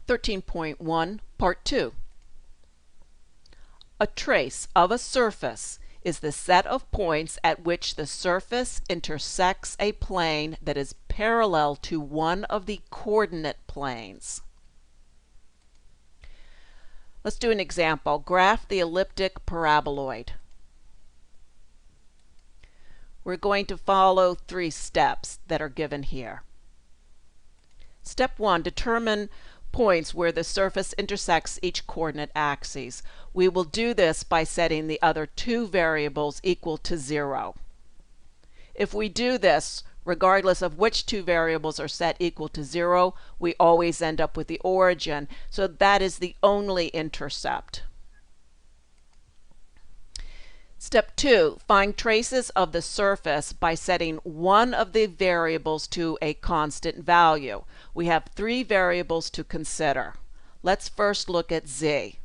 13.1, Part 2. A trace of a surface is the set of points at which the surface intersects a plane that is parallel to one of the coordinate planes. Let's do an example. Graph the elliptic paraboloid. We're going to follow 3 steps that are given here. Step 1, determine points where the surface intersects each coordinate axis. We will do this by setting the other 2 variables equal to 0. If we do this, regardless of which 2 variables are set equal to 0, we always end up with the origin. So that is the only intercept. Step 2, find traces of the surface by setting one of the variables to a constant value. We have 3 variables to consider. Let's first look at z.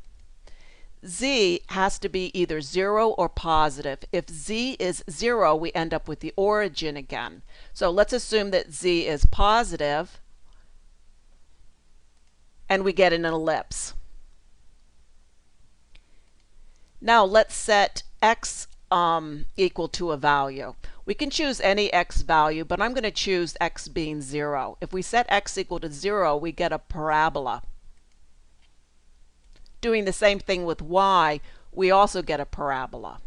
Z has to be either 0 or positive. If z is 0, we end up with the origin again. So let's assume that z is positive, and we get an ellipse. Now let's set x equal to a value. We can choose any x value, but I'm going to choose x being 0. If we set x equal to 0, we get a parabola. Doing the same thing with y, we also get a parabola.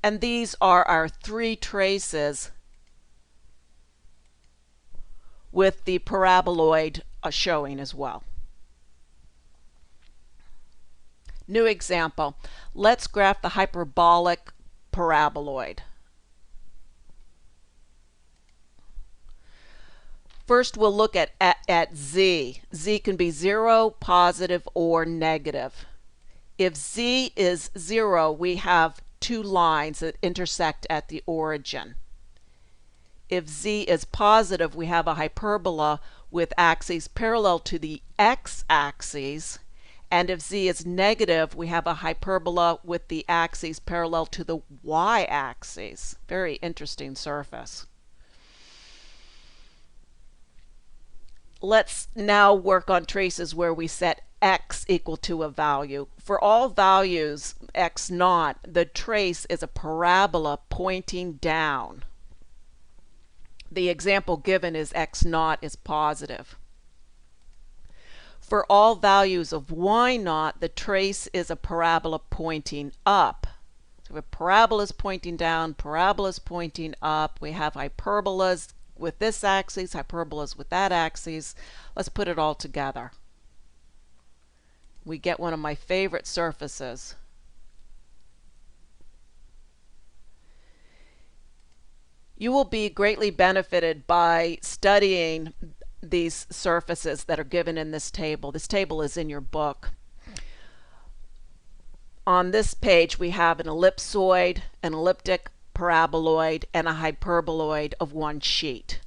And these are our 3 traces with the paraboloid showing as well. New example. Let's graph the hyperbolic paraboloid. First, we'll look at z. Z can be 0, positive, or negative. If z is 0, we have 2 lines that intersect at the origin. If z is positive, we have a hyperbola with axes parallel to the x-axis. And if z is negative, we have a hyperbola with the axes parallel to the y-axis. Very interesting surface. Let's now work on traces where we set x equal to a value. For all values x naught, the trace is a parabola pointing down. The example given is x naught is positive. For all values of y naught, the trace is a parabola pointing up. So if parabola is pointing down, parabola is pointing up. We have hyperbolas with this axis, hyperbolas with that axis. Let's put it all together. We get one of my favorite surfaces. You will be greatly benefited by studying these surfaces that are given in this table. This table is in your book. On this page we have an ellipsoid, an elliptic paraboloid, and a hyperboloid of one sheet.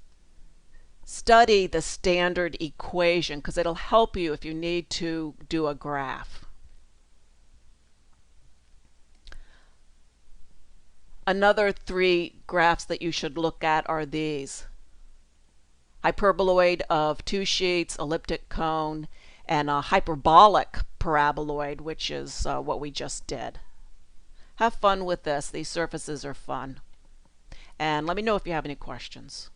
Study the standard equation because it'll help you if you need to do a graph. Another 3 graphs that you should look at are these. Hyperboloid of 2 sheets, elliptic cone, and a hyperbolic paraboloid, which is what we just did. Have fun with this. These surfaces are fun. And let me know if you have any questions.